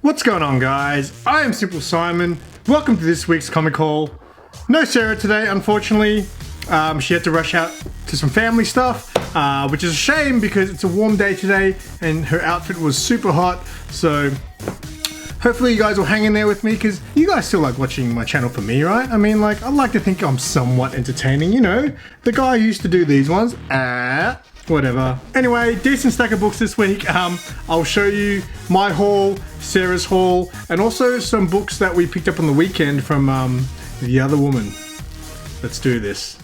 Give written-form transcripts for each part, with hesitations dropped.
What's going on, guys? I am Simple Simon. Welcome to this week's comic haul. No Sarah today, unfortunately. She had to rush out to some family stuff, which is a shame because it's a warm day today and her outfit was super hot. So hopefully you guys will hang in there with me because you guys still like watching my channel for me, right? I mean, like, I like to think I'm somewhat entertaining, you know? The guy who used to do these ones. Whatever. Anyway, decent stack of books this week. I'll show you my haul, Sarah's haul, and also some books that we picked up on the weekend from The Other Woman. Let's do this.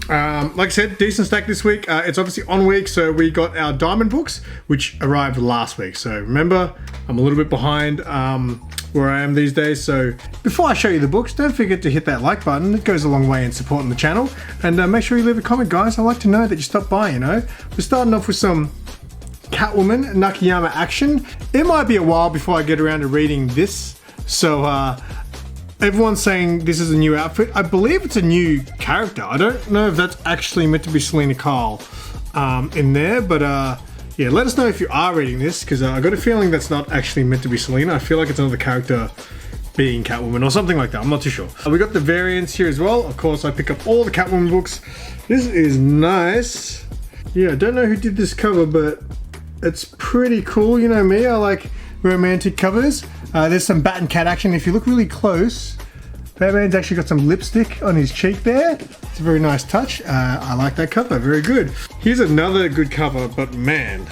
Like I said, decent stack this week. It's obviously on week, so we got our Diamond books, which arrived last week. So remember, I'm a little bit behind where I am these days. So before I show you the books, don't forget to hit that like button. It goes a long way in supporting the channel. And make sure you leave a comment, guys. I like to know that you stopped by, you know. We're starting off with some Catwoman Nakayama action. It might be a while before I get around to reading this. So everyone's saying this is a new outfit. I believe it's a new character. I don't know if that's actually meant to be Selena Kyle in there, but yeah, let us know if you are reading this, because I got a feeling that's not actually meant to be Selena. I feel like it's another character being Catwoman or something like that. I'm not too sure. We got the variants here as well. Of course, I pick up all the Catwoman books. This is nice. Yeah, I don't know who did this cover, but it's pretty cool. You know me, I like romantic covers. There's some bat and cat action. If you look really close, Batman's actually got some lipstick on his cheek there. It's a very nice touch. I like that cover, very good. Here's another good cover, but man,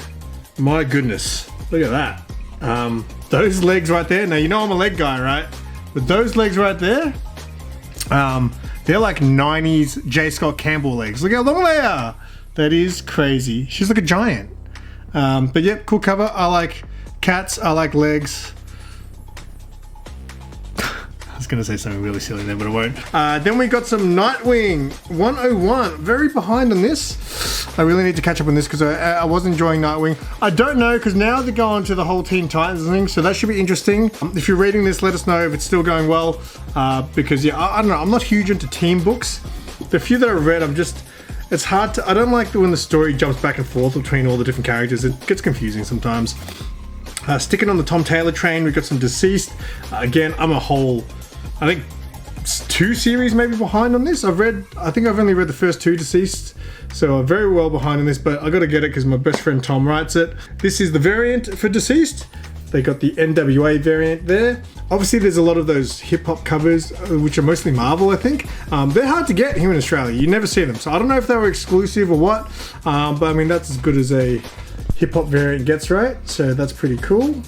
my goodness, look at that. Those legs right there. Now, you know I'm a leg guy, right? But those legs right there, they're like 90s J. Scott Campbell legs. Look how long they are. That is crazy. She's like a giant. But yeah, cool cover. I like cats, I like legs. I was gonna say something really silly there, but I won't. Then we got some Nightwing 101. Very behind on this. I really need to catch up on this because I was enjoying Nightwing. I don't know, because now they're going to the whole Teen Titans thing, so that should be interesting. If you're reading this, let us know if it's still going well, because yeah, I don't know, I'm not huge into team books. The few that I've read, it's hard to, I don't like when the story jumps back and forth between all the different characters. It gets confusing sometimes. Sticking on the Tom Taylor train, we've got some Deceased. Again, I'm a whole, I think 2 series maybe behind on this. I think I've only read the first 2 Deceased, so I'm very well behind on this, but I gotta get it because my best friend Tom writes it. This is the variant for Deceased. They got the NWA variant there. Obviously there's a lot of those hip-hop covers, which are mostly Marvel, I think. They're hard to get here in Australia. You never see them, so I don't know if they were exclusive or what, but I mean, that's as good as a hip-hop variant gets, right? So that's pretty cool.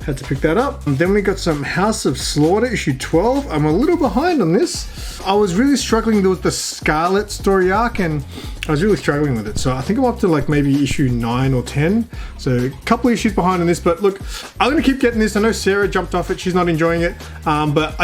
Had to pick that up. And then we got some House of Slaughter issue 12. I'm a little behind on this. I was really struggling with the Scarlet story arc, and I was really struggling with it. So I think I'm up to like maybe issue 9 or 10. So a couple of issues behind on this, but look, I'm gonna keep getting this. I know Sarah jumped off it, she's not enjoying it. But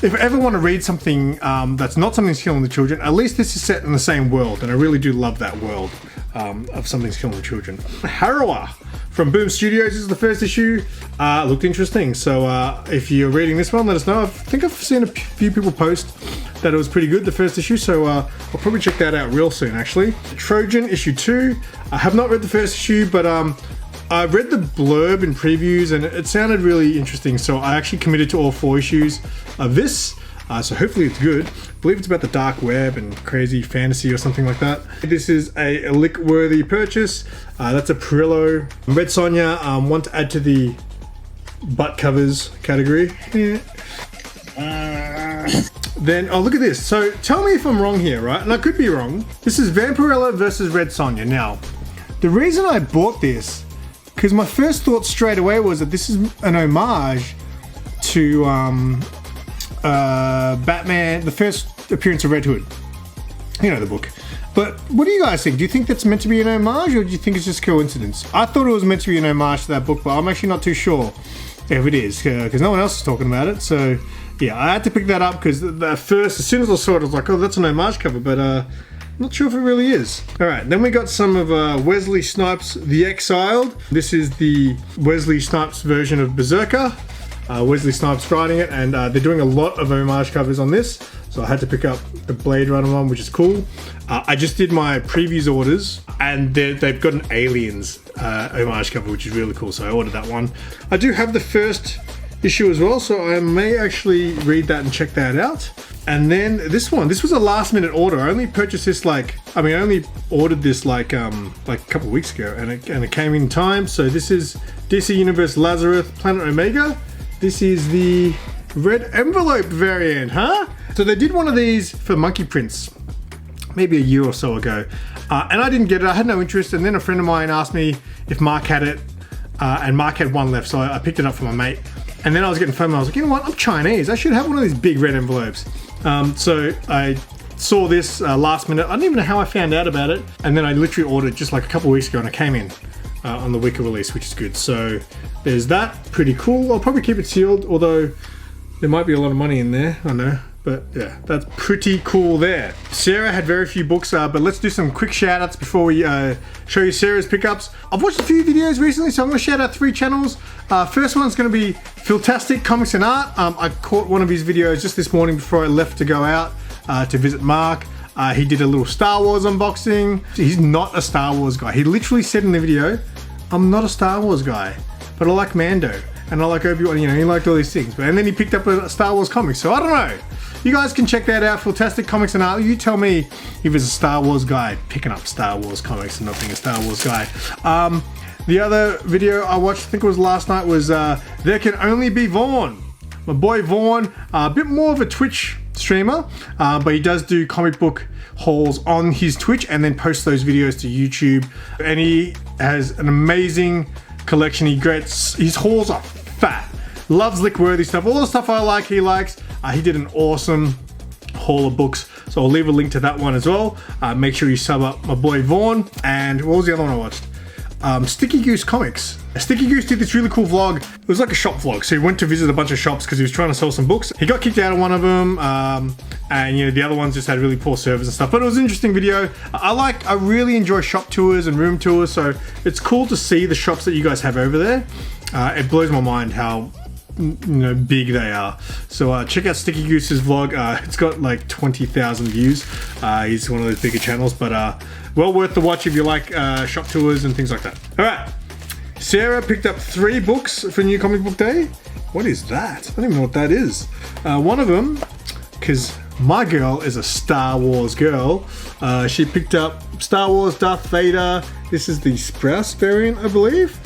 if I ever want to read something that's not Something's Killing the Children, at least this is set in the same world, and I really do love that world of Something's Killing the Children. Harrower from Boom Studios. This is the first issue. Looked interesting. So if you're reading this one, let us know. I think I've seen a few people post that it was pretty good, the first issue, so I'll probably check that out real soon, actually. Trojan issue 2. I have not read the first issue, but I read the blurb and previews and it sounded really interesting, so I actually committed to all 4 issues of this. So hopefully it's good. I believe it's about the dark web and crazy fantasy or something like that. This is a lick-worthy purchase. That's a Perillo. Red Sonja, want to add to the butt covers category. Yeah. Then, oh, look at this. So tell me if I'm wrong here, right? And I could be wrong. This is Vampirella versus Red Sonja. Now, the reason I bought this, because my first thought straight away was that this is an homage to Batman, the first appearance of Red Hood. You know the book. But what do you guys think? Do you think that's meant to be an homage, or do you think it's just coincidence? I thought it was meant to be an homage to that book, but I'm actually not too sure if it is, because no one else is talking about it. So yeah, I had to pick that up because as soon as I saw it, I was like, oh, that's an homage cover, but I'm not sure if it really is. All right, then we got some of Wesley Snipes' The Exiled. This is the Wesley Snipes version of Berserker. Wesley Snipes writing it, and they're doing a lot of homage covers on this. So I had to pick up the Blade Runner one, which is cool. I just did my previews orders, and they've got an Aliens homage cover, which is really cool. So I ordered that one. I do have the first issue as well, so I may actually read that and check that out. And then this one, this was a last minute order. I only purchased this I only ordered this like a couple of weeks ago, and it came in time. So this is DC Universe Lazarus Planet Omega. This is the red envelope variant, huh? So they did one of these for Monkey Prince maybe a year or so ago, and I didn't get it. I had no interest, and then a friend of mine asked me if Mark had it, and Mark had one left, so I picked it up for my mate. And then I was getting FOMO. I was like, you know what? I'm Chinese. I should have one of these big red envelopes. So I saw this last minute. I don't even know how I found out about it. And then I literally ordered just like a couple of weeks ago, and it came in on the week of release, which is good. So there's that. Pretty cool. I'll probably keep it sealed, although there might be a lot of money in there. I know. But yeah, that's pretty cool there. Sarah had very few books, but let's do some quick shout outs before we show you Sarah's pickups. I've watched a few videos recently, so I'm going to shout out 3 channels. First one's going to be Philtastic Comics and Art. I caught one of his videos just this morning before I left to go out to visit Mark. He did a little Star Wars unboxing. He's not a Star Wars guy. He literally said in the video, I'm not a Star Wars guy, but I like Mando and I like Obi-Wan, you know, he liked all these things. And then he picked up a Star Wars comic, so I don't know. You guys can check that out, Philtastic Comics and Art. You tell me if he's a Star Wars guy picking up Star Wars comics and not being a Star Wars guy. The other video I watched, I think it was last night, was There Can Only Be Vaughn. My boy Vaughn, a bit more of a Twitch streamer, but he does do comic book hauls on his Twitch and then posts those videos to YouTube. And he has an amazing collection. His hauls are fat. Loves lick-worthy stuff. All the stuff I like, he likes. He did an awesome haul of books, so I'll leave a link to that one as well. Make sure you sub up my boy Vaughn. And what was the other one I watched? Sticky Goose Comics. Sticky Goose did this really cool vlog. It was like a shop vlog, so he went to visit a bunch of shops because he was trying to sell some books. He got kicked out of one of them, and you know, the other ones just had really poor service and stuff, but it was an interesting video. I really enjoy shop tours and room tours, so it's cool to see the shops that you guys have over there. It blows my mind how big they are. So check out Sticky Goose's vlog. It's got like 20,000 views. He's one of those bigger channels, but well worth the watch if you like shop tours and things like that. All right, Sarah picked up 3 books for New Comic Book Day. What is that? I don't even know what that is. One of them, because my girl is a Star Wars girl, she picked up Star Wars Darth Vader. This is the Sprouse variant, I believe.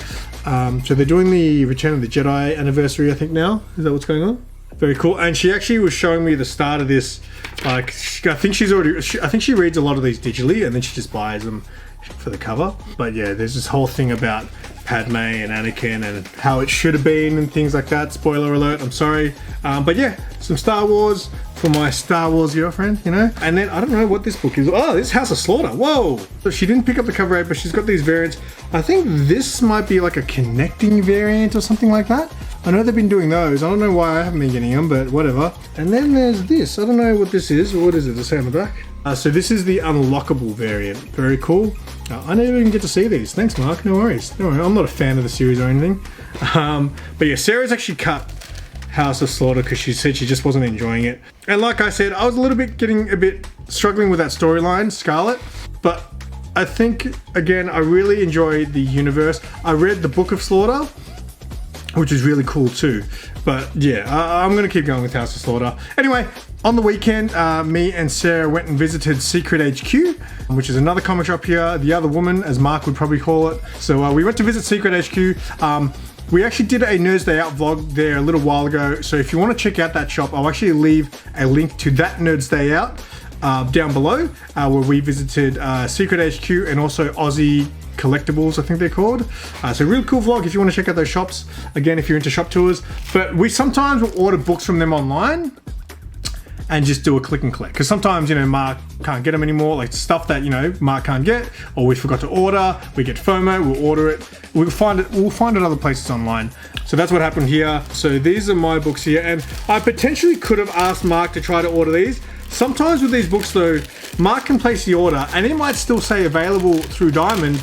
So they're doing the Return of the Jedi anniversary, I think now. Is that what's going on? Very cool. And she actually was showing me the start of this. Like, I think she reads a lot of these digitally, and then she just buys them for the cover. But yeah, there's this whole thing about Padme and Anakin and how it should have been and things like that. Spoiler alert, I'm sorry. But yeah, some Star Wars for my Star Wars girlfriend, you know? And then, I don't know what this book is. Oh, this House of Slaughter. Whoa! So she didn't pick up the cover art, but she's got these variants. I think this might be like a connecting variant or something like that. I know they've been doing those. I don't know why I haven't been getting them, but whatever. And then there's this. I don't know what this is. What is it? Does it say on the back? So this is the unlockable variant. Very cool. I never even get to see these. Thanks, Mark. No worries. No worries. I'm not a fan of the series or anything. But yeah, Sarah's actually cut House of Slaughter because she said she just wasn't enjoying it. And like I said, I was getting a bit struggling with that storyline, Scarlet. But I think, again, I really enjoyed the universe. I read the Book of Slaughter, which is really cool too. But yeah, I'm going to keep going with House of Slaughter. Anyway, on the weekend, me and Sarah went and visited Secret HQ, which is another comic shop here, the other woman, as Mark would probably call it. So we went to visit Secret HQ. We actually did a Nerds Day Out vlog there a little while ago. So if you want to check out that shop, I'll actually leave a link to that Nerds Day Out down below, where we visited Secret HQ and also Aussie Collectibles, I think they're called. So really cool vlog if you want to check out those shops. Again, if you're into shop tours. But we sometimes will order books from them online. and just do a click and collect. Because sometimes, you know, Mark can't get them anymore, like stuff that, you know, Mark can't get, or we forgot to order, we get FOMO, we'll order it, we'll find it other places online. So that's what happened here. So these are my books here, and I potentially could have asked Mark to try to order these. Sometimes with these books though, Mark can place the order and it might still say available through Diamond,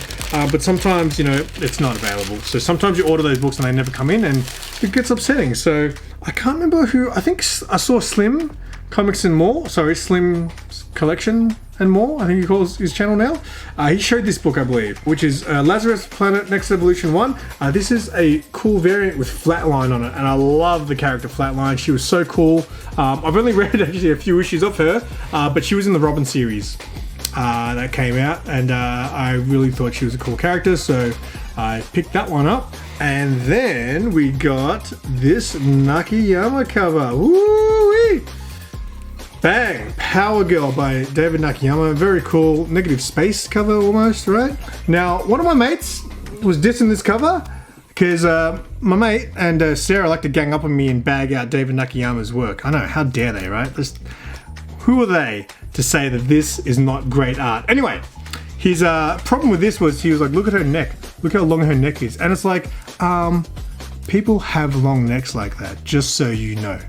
but sometimes, you know, it's not available. So sometimes you order those books and they never come in, and it gets upsetting. So I can't remember who, I think I saw Slim Comics and More, sorry, Slim Collection and More, I think he calls his channel now. He showed this book, I believe, which is Lazarus Planet Next Evolution 1. This is a cool variant with Flatline on it, and I love the character Flatline. She was so cool. I've only read actually a few issues of her, but she was in the Robin series that came out, and I really thought she was a cool character, so I picked that one up. And then we got this Nakayama cover. Woo-wee! Bang! Power Girl by David Nakayama. Very cool. Negative Space cover almost, right? Now, one of my mates was dissing this cover because my mate and Sarah like to gang up on me and bag out David Nakayama's work. I know, how dare they, right? Who are they to say that this is not great art? Anyway, his problem with this was he was like, look at her neck. Look how long her neck is. And it's like, people have long necks like that, just so you know.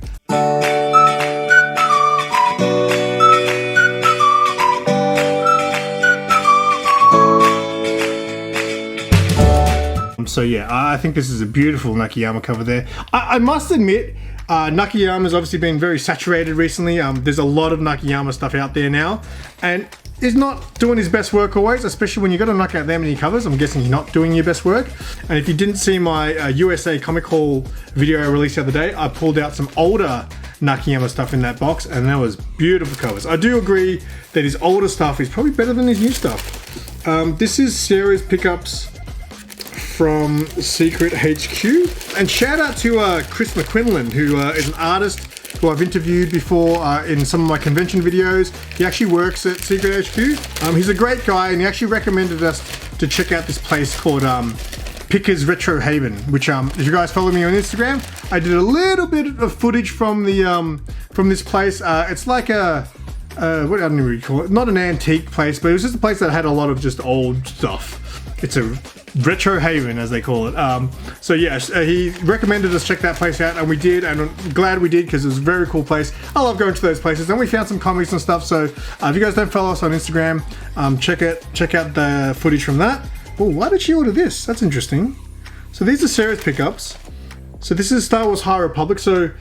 So yeah, I think this is a beautiful Nakayama cover there. I must admit, Nakayama's obviously been very saturated recently. There's a lot of Nakayama stuff out there now, and he's not doing his best work always, especially when you got to knock out that many covers. I'm guessing you're not doing your best work. And if you didn't see my USA Comic Haul video I released the other day, I pulled out some older Nakayama stuff in that box, and that was beautiful covers. I do agree that his older stuff is probably better than his new stuff. This is Sarah's pickups from Secret HQ, and shout out to Chris McQuinlan, who is an artist who I've interviewed before in some of my convention videos. He actually works at Secret HQ. He's a great guy, and he actually recommended us to check out this place called Pickers Retro Haven, which if you guys follow me on Instagram, I did a little bit of footage from the from this place. It's like a what I don't really call it, not an antique place, but it was just a place that had a lot of just old stuff. It's a retro haven, as they call it. So yeah, he recommended us check that place out, and we did, and I'm glad we did because it was a very cool place. I love going to those places, and we found some comics and stuff. So if you guys don't follow us on Instagram, check out the footage from that. Oh, why did she order this? That's interesting. So these are Sarah's pickups. So this is Star Wars High Republic. So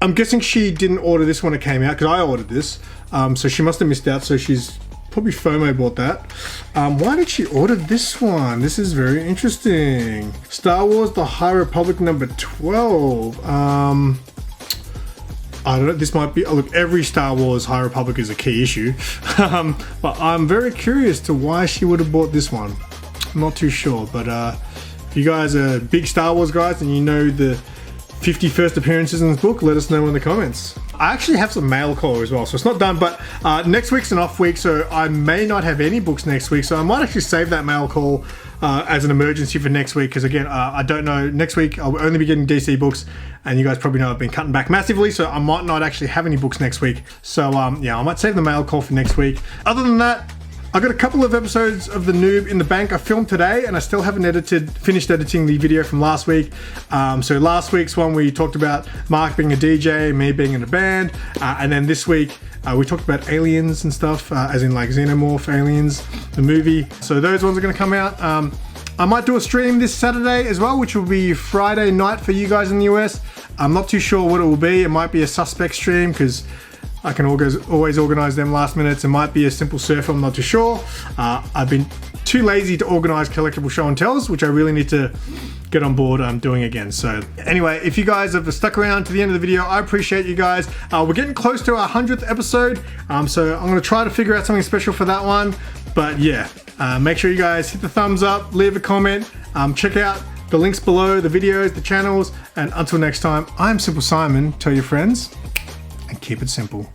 I'm guessing she didn't order this when it came out because I ordered this. So she must have missed out. So she's probably FOMO bought that. Why did she order this one? This is very interesting. Star Wars The High Republic number 12. I don't know, this might be, look, every Star Wars High Republic is a key issue. But I'm very curious to why she would have bought this one. I'm not too sure, but if you guys are big Star Wars guys and you know the 50 first appearances in this book, let us know in the comments. I actually have some mail call as well, so it's not done, but next week's an off week, so I may not have any books next week, so I might actually save that mail call as an emergency for next week, because again, I don't know, next week I'll only be getting DC books, and you guys probably know I've been cutting back massively, so I might not actually have any books next week. So yeah, I might save the mail call for next week. Other than that, I got a couple of episodes of The Noob in the bank. I filmed today and I still haven't finished editing the video from last week. So last week's one we talked about Mark being a DJ, me being in a band, and then this week we talked about aliens and stuff, as in like Xenomorph Aliens, the movie. So those ones are gonna come out. I might do a stream this Saturday as well, which will be Friday night for you guys in the US. I'm not too sure what it will be. It might be a suspect stream because I can always organize them last minute. It might be a simple surfer, I'm not too sure. I've been too lazy to organize collectible show and tells, which I really need to get on board doing again. So anyway, if you guys have stuck around to the end of the video, I appreciate you guys. We're getting close to our 100th episode, so I'm gonna try to figure out something special for that one. But yeah, make sure you guys hit the thumbs up, leave a comment, check out the links below, the videos, the channels, and until next time, I'm Simple Simon. Tell your friends, and keep it simple.